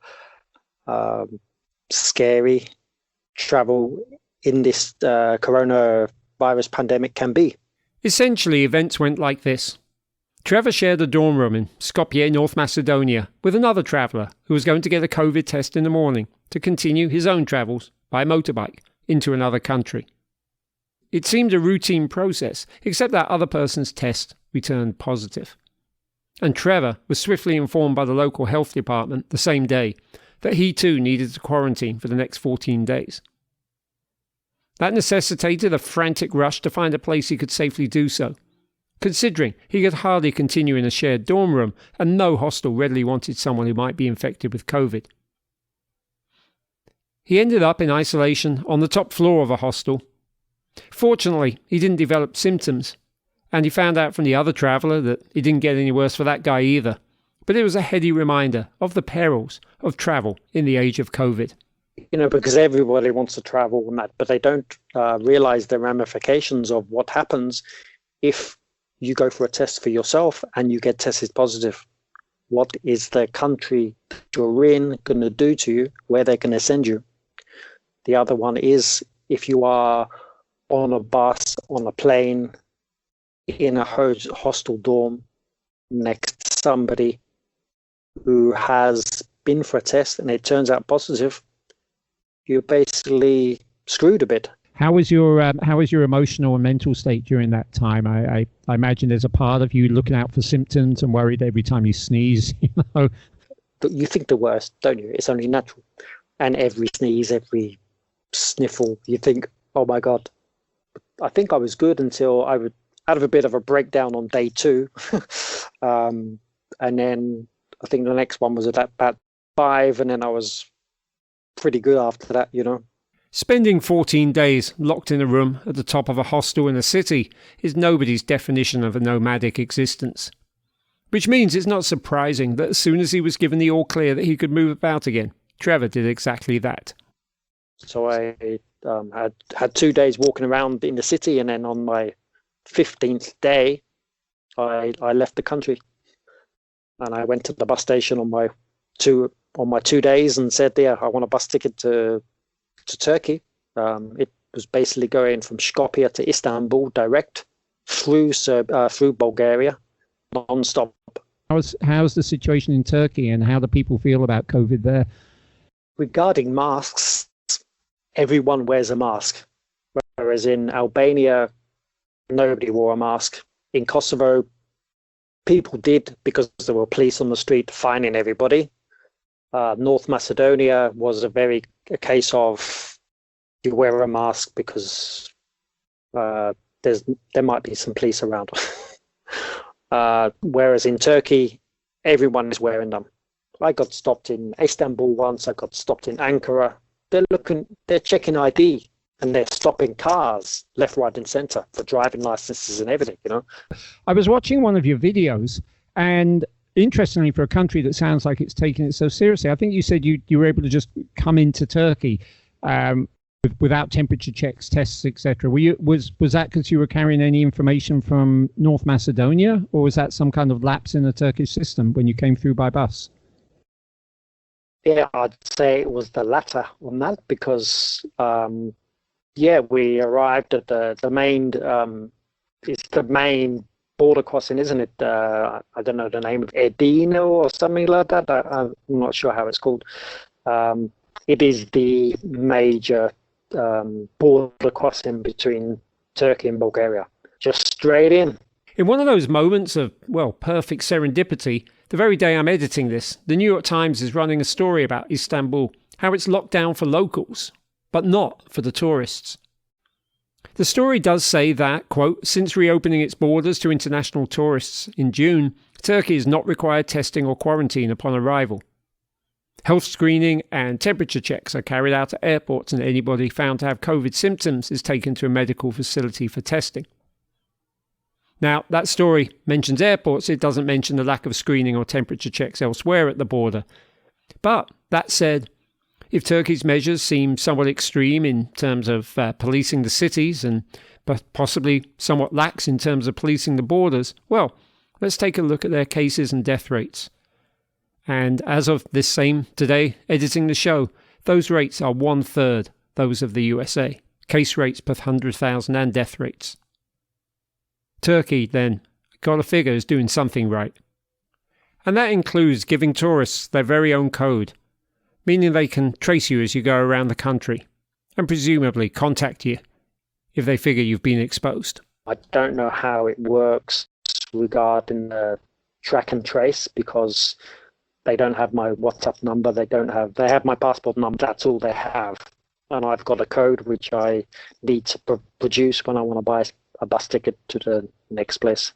scary travel in this coronavirus pandemic can be. Essentially, events went like this. Trevor shared a dorm room in Skopje, North Macedonia, with another traveller who was going to get a COVID test in the morning to continue his own travels by motorbike into another country. It seemed a routine process, except that other person's test returned positive. And Trevor was swiftly informed by the local health department the same day that he too needed to quarantine for the next 14 days. That necessitated a frantic rush to find a place he could safely do so, considering he could hardly continue in a shared dorm room and no hostel readily wanted someone who might be infected with COVID. He ended up in isolation on the top floor of a hostel. Fortunately, he didn't develop symptoms, and he found out from the other traveller that it didn't get any worse for that guy either. But it was a heady reminder of the perils of travel in the age of COVID. Because everybody wants to travel and that, but they don't realise the ramifications of what happens if you go for a test for yourself and you get tested positive. What is the country that you're in going to do to you, where they're going to send you? The other one is if you are on a bus, on a plane, in a hostel dorm next to somebody who has been for a test and it turns out positive, you're basically screwed a bit. How was your emotional and mental state during that time? I imagine there's a part of you looking out for symptoms and worried every time you sneeze. You think the worst, don't you? It's only natural. And every sneeze, every sniffle, you think, oh my God. I think I was good until I would have a bit of a breakdown on day 2. And then I think the next one was at about 5, and then I was pretty good after that, Spending 14 days locked in a room at the top of a hostel in a city is nobody's definition of a nomadic existence. Which means it's not surprising that as soon as he was given the all clear that he could move about again, Trevor did exactly that. So I had 2 days walking around in the city, and then on my 15th day, I left the country, and I went to the bus station on my 2 days and said, "Yeah, I want a bus ticket to Turkey." It was basically going from Skopje to Istanbul direct through Bulgaria, non-stop. How's the situation in Turkey, and how do people feel about COVID there? Regarding masks, everyone wears a mask, whereas in Albania, nobody wore a mask. In Kosovo, people did because there were police on the street fining everybody. North Macedonia was a case of you wear a mask because there might be some police around. Whereas in Turkey, everyone is wearing them. I got stopped in Istanbul once. I got stopped in Ankara. They're checking ID, and they're stopping cars left, right, and center for driving licenses and everything. I was watching one of your videos, and interestingly, for a country that sounds like it's taking it so seriously, I think you said you were able to just come into Turkey without temperature checks, tests, etc. Was that because you were carrying any information from North Macedonia, or was that some kind of lapse in the Turkish system when you came through by bus? Yeah, I'd say it was the latter on that, because we arrived at the main. It's the main border crossing, isn't it? I don't know the name of Edina or something like that. I'm not sure how it's called. It is the major border crossing between Turkey and Bulgaria. Just straight in. In one of those moments of, perfect serendipity, the very day I'm editing this, the New York Times is running a story about Istanbul, how it's locked down for locals, but not for the tourists. The story does say that, quote, since reopening its borders to international tourists in June, Turkey has not required testing or quarantine upon arrival. Health screening and temperature checks are carried out at airports, and anybody found to have COVID symptoms is taken to a medical facility for testing. Now, that story mentions airports. It doesn't mention the lack of screening or temperature checks elsewhere at the border. But that said, if Turkey's measures seem somewhat extreme in terms of policing the cities and possibly somewhat lax in terms of policing the borders, well, let's take a look at their cases and death rates. And as of this same today, editing the show, those rates are 1/3 those of the USA. Case rates per 100,000 and death rates. Turkey, then, gotta figure, is doing something right. And that includes giving tourists their very own code, meaning they can trace you as you go around the country, and presumably contact you if they figure you've been exposed. I don't know how it works regarding the track and trace, because they don't have my WhatsApp number. They have my passport number. That's all they have. And I've got a code which I need to produce when I want to buy a bus ticket to the next place.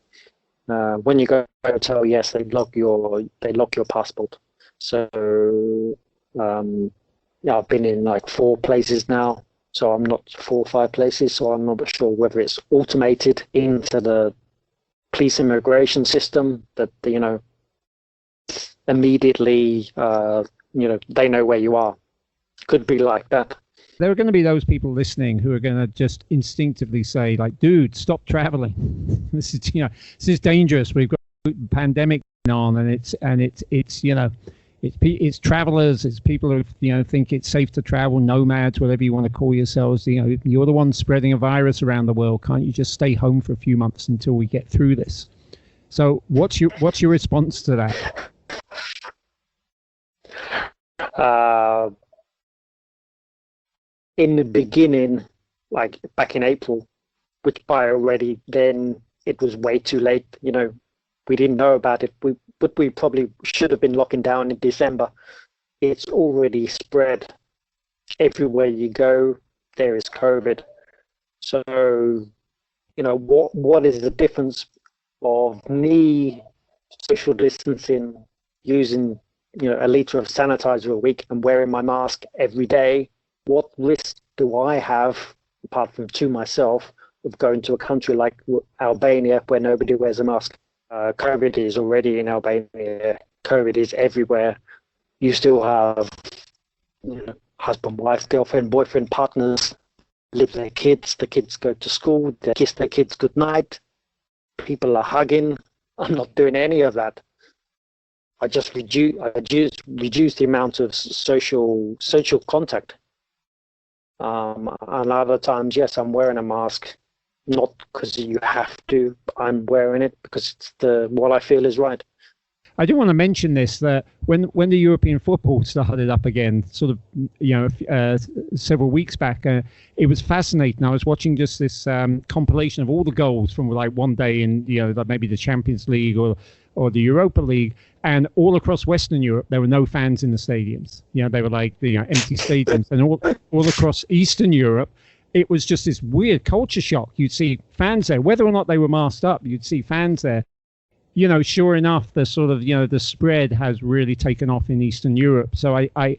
When you go to a hotel, yes, they lock your passport. So I've been in like 4 places now. So I'm not 4 or 5 places. So I'm not sure whether it's automated into the police immigration system that immediately they know where you are. Could be like that. There are going to be those people listening who are going to just instinctively say, like, dude, stop traveling. This is dangerous. We've got a pandemic going on, and it's travelers, it's people who think it's safe to travel, nomads, whatever you want to call yourselves. You're the ones spreading a virus around the world. Can't you just stay home for a few months until we get through this? So what's your response to that? In the beginning, like back in April, which by already then it was way too late. We didn't know about it. But we probably should have been locking down in December. It's already spread. Everywhere you go, there is COVID. So, what is the difference of me social distancing, using a liter of sanitizer a week and wearing my mask every day? What risk do I have, apart from to myself, of going to a country like Albania where nobody wears a mask? COVID is already in Albania. COVID is everywhere. You still have husband, wife, girlfriend, boyfriend, partners live their kids. The kids go to school. They kiss their kids goodnight. People are hugging. I'm not doing any of that. I just reduce the amount of social contact. And other times, yes, I'm wearing a mask, not because you have to. I'm wearing it because it's what I feel is right. I do want to mention this, that when the European football started up again, sort of, several weeks back, it was fascinating. I was watching just this compilation of all the goals from like one day in, like maybe the Champions League or the Europa League, and all across Western Europe, there were no fans in the stadiums. They were like, empty stadiums, and all across Eastern Europe, it was just this weird culture shock. You'd see fans there, whether or not they were masked up, you'd see fans there. Sure enough, the sort of, the spread has really taken off in Eastern Europe. So I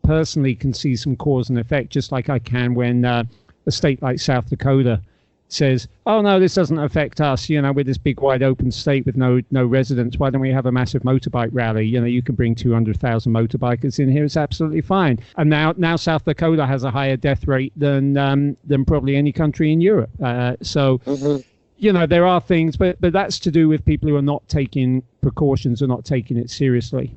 personally can see some cause and effect, just like I can when a state like South Dakota says, oh, no, this doesn't affect us. We're this big, wide open state with no residents. Why don't we have a massive motorbike rally? You can bring 200,000 motorbikers in here. It's absolutely fine. And now South Dakota has a higher death rate than probably any country in Europe. There are things, but that's to do with people who are not taking precautions or not taking it seriously,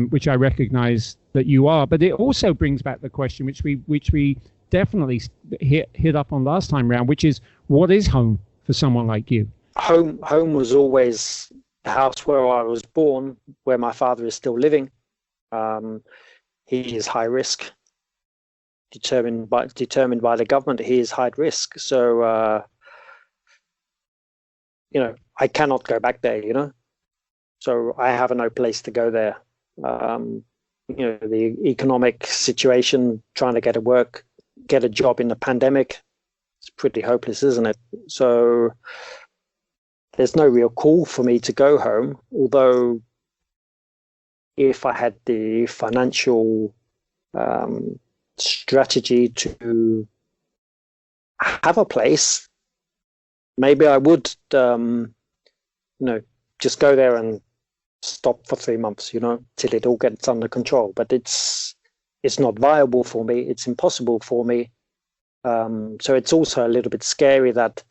which I recognize that you are. But it also brings back the question, which we definitely hit up on last time round, which is, what is home for someone like you? Home was always the house where I was born, where my father is still living. He is high risk, determined by the government. He is high risk, so. I cannot go back there, so I have no place to go there. The economic situation, trying to get a job in the pandemic, it's pretty hopeless, isn't it? So there's no real call for me to go home, although if I had the financial strategy to have a place, maybe I would, just go there and stop for 3 months, till it all gets under control. But it's not viable for me. It's impossible for me. So it's also a little bit scary that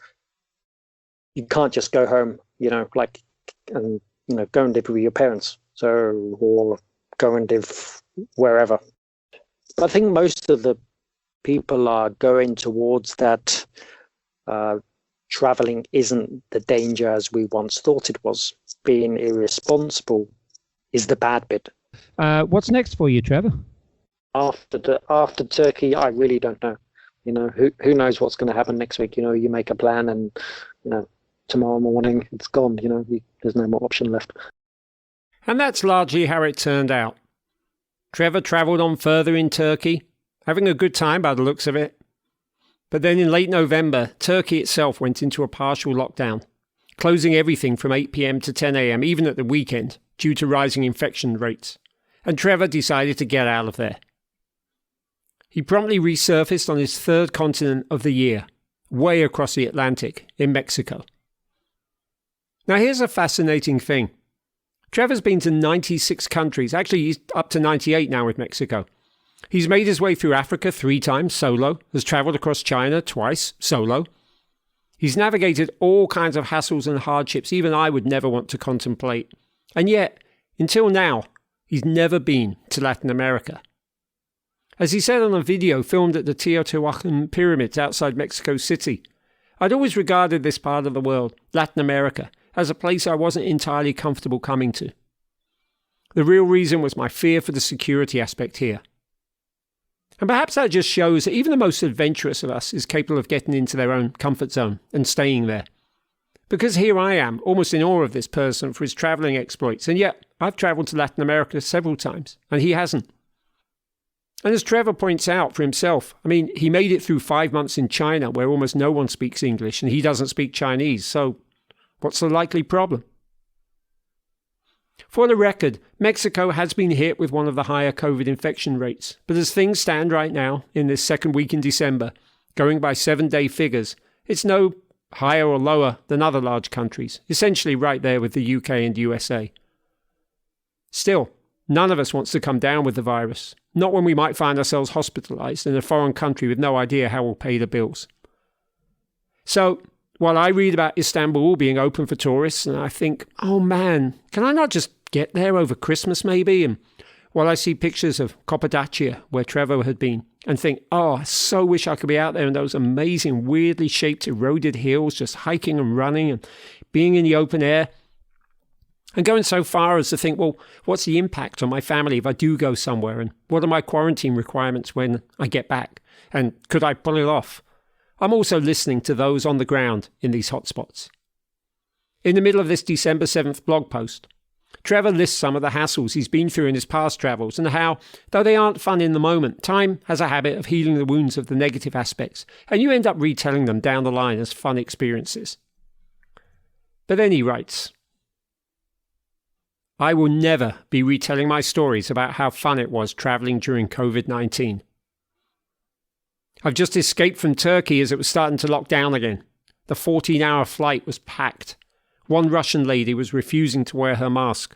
you can't just go home, and go and live with your parents. Or go and live wherever. But I think most of the people are going towards that. Traveling isn't the danger as we once thought it was. Being irresponsible is the bad bit. What's next for you, Trevor? After Turkey, I really don't know. Who knows what's going to happen next week? You make a plan, and tomorrow morning it's gone. There's no more option left. And that's largely how it turned out. Trevor travelled on further in Turkey, having a good time by the looks of it. But then in late November, Turkey itself went into a partial lockdown, closing everything from 8 p.m. to 10 a.m., even at the weekend, due to rising infection rates. And Trevor decided to get out of there. He promptly resurfaced on his third continent of the year, way across the Atlantic, in Mexico. Now here's a fascinating thing. Trevor's been to 96 countries. Actually, he's up to 98 now with Mexico. He's made his way through Africa 3 times, solo, has travelled across China twice, solo. He's navigated all kinds of hassles and hardships even I would never want to contemplate. And yet, until now, he's never been to Latin America. As he said on a video filmed at the Teotihuacan pyramids outside Mexico City, I'd always regarded this part of the world, Latin America, as a place I wasn't entirely comfortable coming to. The real reason was my fear for the security aspect here. And perhaps that just shows that even the most adventurous of us is capable of getting into their own comfort zone and staying there. Because here I am, almost in awe of this person for his travelling exploits, and yet I've travelled to Latin America several times, and he hasn't. And as Trevor points out for himself, he made it through 5 months in China where almost no one speaks English and he doesn't speak Chinese, so what's the likely problem? For the record, Mexico has been hit with one of the higher COVID infection rates, but as things stand right now, in this second week in December, going by 7-day figures, it's no higher or lower than other large countries, essentially right there with the UK and USA. Still, None of us wants to come down with the virus, not when we might find ourselves hospitalized in a foreign country with no idea how we'll pay the bills. So, while I read about Istanbul being open for tourists, and I think, oh man, can I not just get there over Christmas maybe? And while I see pictures of Cappadocia, where Trevor had been, and think, oh, I so wish I could be out there in those amazing, weirdly shaped, eroded hills, just hiking and running and being in the open air. And going so far as to think, well, what's the impact on my family if I do go somewhere? And what are my quarantine requirements when I get back? And could I pull it off? I'm also listening to those on the ground in these hotspots. In the middle of this December 7th blog post, Trevor lists some of the hassles he's been through in his past travels and how, though they aren't fun in the moment, time has a habit of healing the wounds of the negative aspects, and you end up retelling them down the line as fun experiences. But then he writes, I will never be retelling my stories about how fun it was travelling during COVID-19. I've just escaped from Turkey as it was starting to lock down again. The 14-hour flight was packed. One Russian lady was refusing to wear her mask.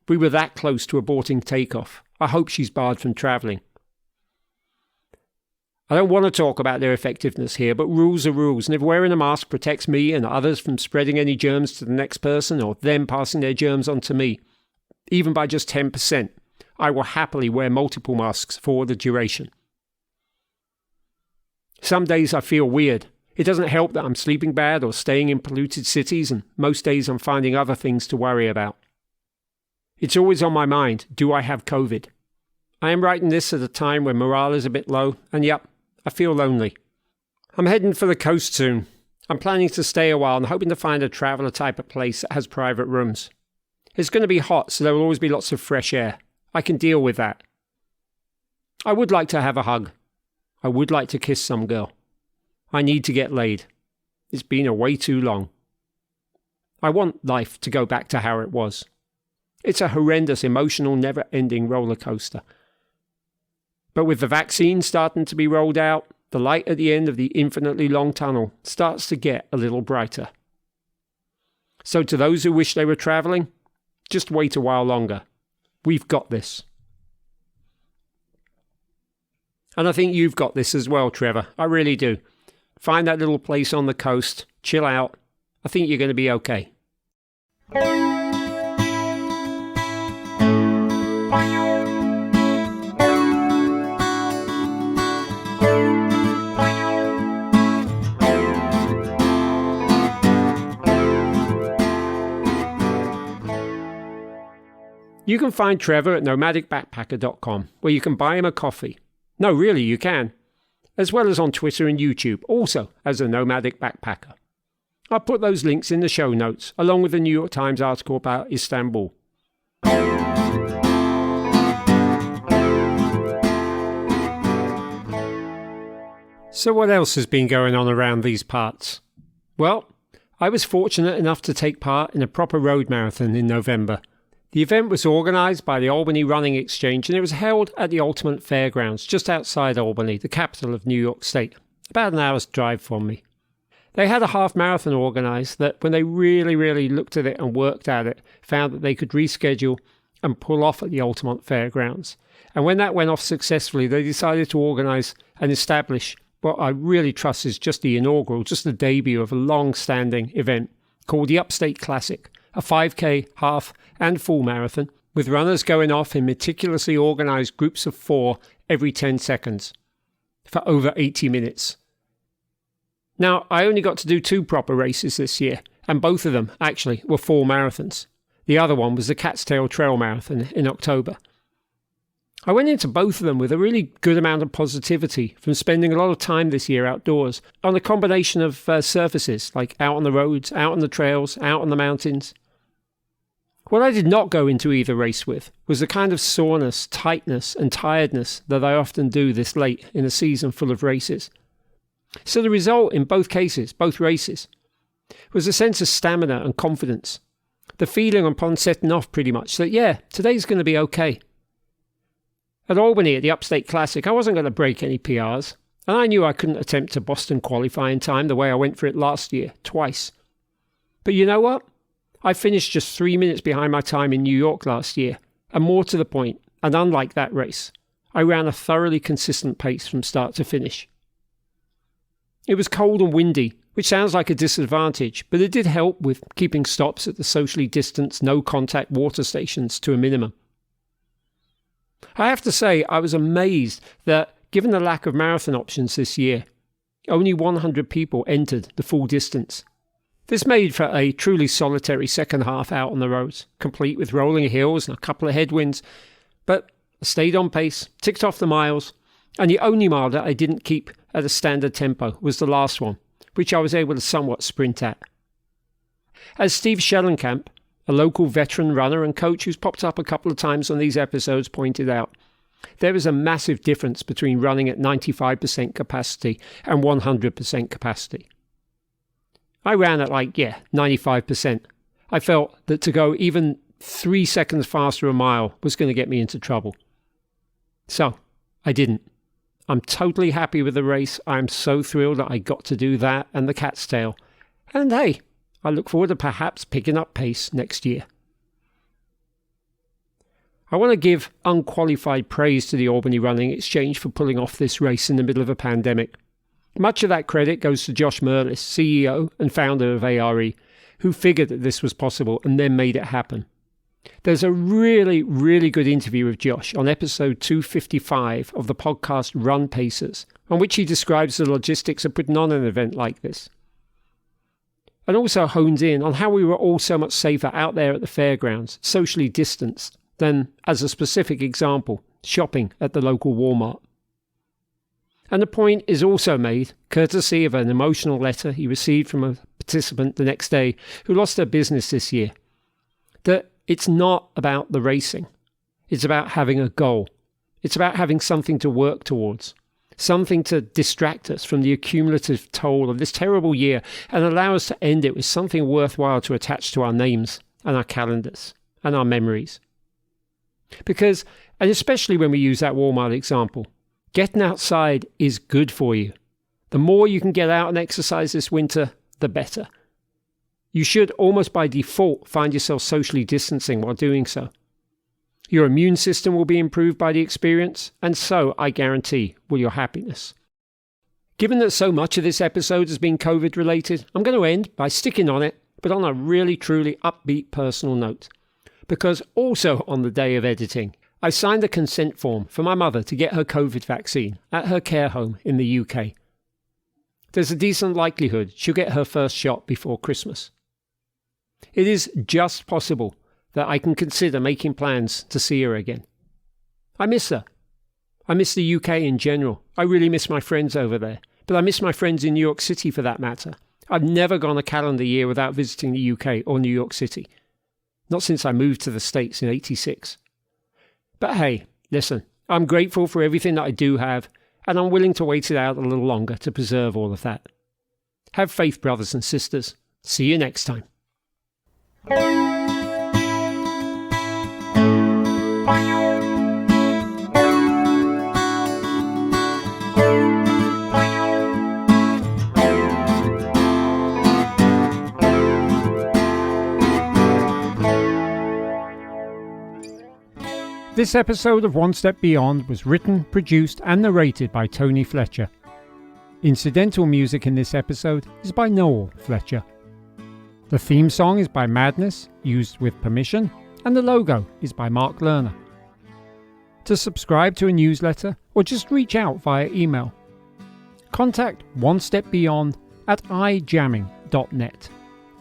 We were that close to aborting takeoff. I hope she's barred from travelling. I don't want to talk about their effectiveness here, but rules are rules, and if wearing a mask protects me and others from spreading any germs to the next person or them passing their germs on to me, even by just 10%, I will happily wear multiple masks for the duration. Some days I feel weird. It doesn't help that I'm sleeping bad or staying in polluted cities, and most days I'm finding other things to worry about. It's always on my mind, do I have COVID? I am writing this at a time when morale is a bit low, and yep, I feel lonely. I'm heading for the coast soon. I'm planning to stay a while and hoping to find a traveller type of place that has private rooms. It's going to be hot, so there will always be lots of fresh air. I can deal with that. I would like to have a hug. I would like to kiss some girl. I need to get laid. It's been a way too long. I want life to go back to how it was. It's a horrendous, emotional, never-ending roller coaster. But with the vaccine starting to be rolled out, the light at the end of the infinitely long tunnel starts to get a little brighter. So to those who wish they were travelling, just wait a while longer. We've got this. And I think you've got this as well, Trevor. I really do. Find that little place on the coast, chill out. I think you're going to be okay. You can find Trevor at nomadicbackpacker.com, where you can buy him a coffee. No, really, you can. As well as on Twitter and YouTube, also as a Nomadic Backpacker. I'll put those links in the show notes, along with the New York Times article about Istanbul. So what else has been going on around these parts? Well, I was fortunate enough to take part in a proper road marathon in November. The event was organised by the Albany Running Exchange, and it was held at the Ultimate Fairgrounds just outside Albany, the capital of New York State, about an hour's drive from me. They had a half marathon organised that, when they really looked at it and worked at it, found that they could reschedule and pull off at the Ultimate Fairgrounds. And when that went off successfully, they decided to organise and establish what I really trust is just the inaugural, just the debut of a long-standing event called the Upstate Classic, a 5K, half and full marathon, with runners going off in meticulously organised groups of 4 every 10 seconds for over 80 minutes. Now, I only got to do 2 proper races this year, and both of them, actually, were full marathons. The other one was the Cat's Tail Trail Marathon in October. I went into both of them with a really good amount of positivity from spending a lot of time this year outdoors on a combination of surfaces, like out on the roads, out on the trails, out on the mountains. What I did not go into either race with was the kind of soreness, tightness and tiredness that I often do this late in a season full of races. So the result in both cases, both races, was a sense of stamina and confidence. The feeling upon setting off pretty much that, yeah, today's going to be okay. At Albany at the Upstate Classic, I wasn't going to break any PRs, and I knew I couldn't attempt to Boston qualify in time the way I went for it last year, twice. But you know what? I finished just 3 minutes behind my time in New York last year, And more to the point, and unlike that race, I ran a thoroughly consistent pace from start to finish. It was cold and windy, which sounds like a disadvantage, but it did help with keeping stops at the socially distanced, no-contact water stations to a minimum. I have to say, I was amazed that, given the lack of marathon options this year, only 100 people entered the full distance. This made for a truly solitary second half out on the roads, complete with rolling hills and a couple of headwinds, but I stayed on pace, ticked off the miles, and the only mile that I didn't keep at a standard tempo was the last one, which I was able to somewhat sprint at. As Steve Schellenkamp, a local veteran runner and coach who's popped up a couple of times on these episodes, pointed out, there is a massive difference between running at 95% capacity and 100% capacity. I ran at 95%. I felt that to go even 3 seconds faster a mile was going to get me into trouble. So, I didn't. I'm totally happy with the race. I'm so thrilled that I got to do that and the cat's tail. And hey, I look forward to perhaps picking up pace next year. I want to give unqualified praise to the Albany Running Exchange for pulling off this race in the middle of a pandemic. Much of that credit goes to Josh Merlis, CEO and founder of ARE, who figured that this was possible and then made it happen. There's a really, really good interview with Josh on episode 255 of the podcast Runpacers, on which he describes the logistics of putting on an event like this. And also hones in on how we were all so much safer out there at the fairgrounds, socially distanced, than, as a specific example, shopping at the local Walmart. And the point is also made, courtesy of an emotional letter he received from a participant the next day who lost her business this year, that it's not about the racing. It's about having a goal. It's about having something to work towards, something to distract us from the accumulative toll of this terrible year and allow us to end it with something worthwhile to attach to our names and our calendars and our memories. Because, and especially when we use that Walmart example, getting outside is good for you. The more you can get out and exercise this winter, the better. You should almost by default find yourself socially distancing while doing so. Your immune system will be improved by the experience, and so, I guarantee, will your happiness. Given that so much of this episode has been COVID related, I'm going to end by sticking on it, but on a really truly upbeat personal note. Because also on the day of editing, I signed a consent form for my mother to get her COVID vaccine at her care home in the UK. There's a decent likelihood she'll get her first shot before Christmas. It is just possible that I can consider making plans to see her again. I miss her. I miss the UK in general. I really miss my friends over there. But I miss my friends in New York City for that matter. I've never gone a calendar year without visiting the UK or New York City. Not since I moved to the States in '86. But hey, listen, I'm grateful for everything that I do have, and I'm willing to wait it out a little longer to preserve all of that. Have faith, brothers and sisters. See you next time. This episode of One Step Beyond was written, produced and narrated by Tony Fletcher. Incidental music in this episode is by Noel Fletcher. The theme song is by Madness, used with permission, and the logo is by Mark Lerner. To subscribe to a newsletter or just reach out via email, contact One Step Beyond at ijamming.net,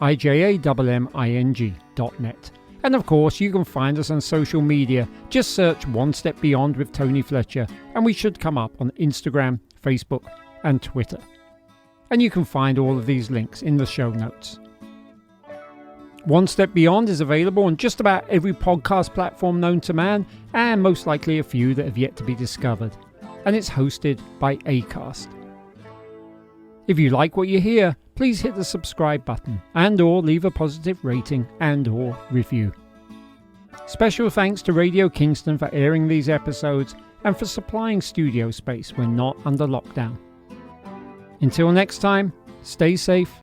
ijamming.net. And of course, you can find us on social media. Just search One Step Beyond with Tony Fletcher, and we should come up on Instagram, Facebook, and Twitter. And you can find all of these links in the show notes. One Step Beyond is available on just about every podcast platform known to man, and most likely a few that have yet to be discovered. And it's hosted by Acast. If you like what you hear, please hit the subscribe button and or leave a positive rating and or review. Special thanks to Radio Kingston for airing these episodes and for supplying studio space when not under lockdown. Until next time, stay safe,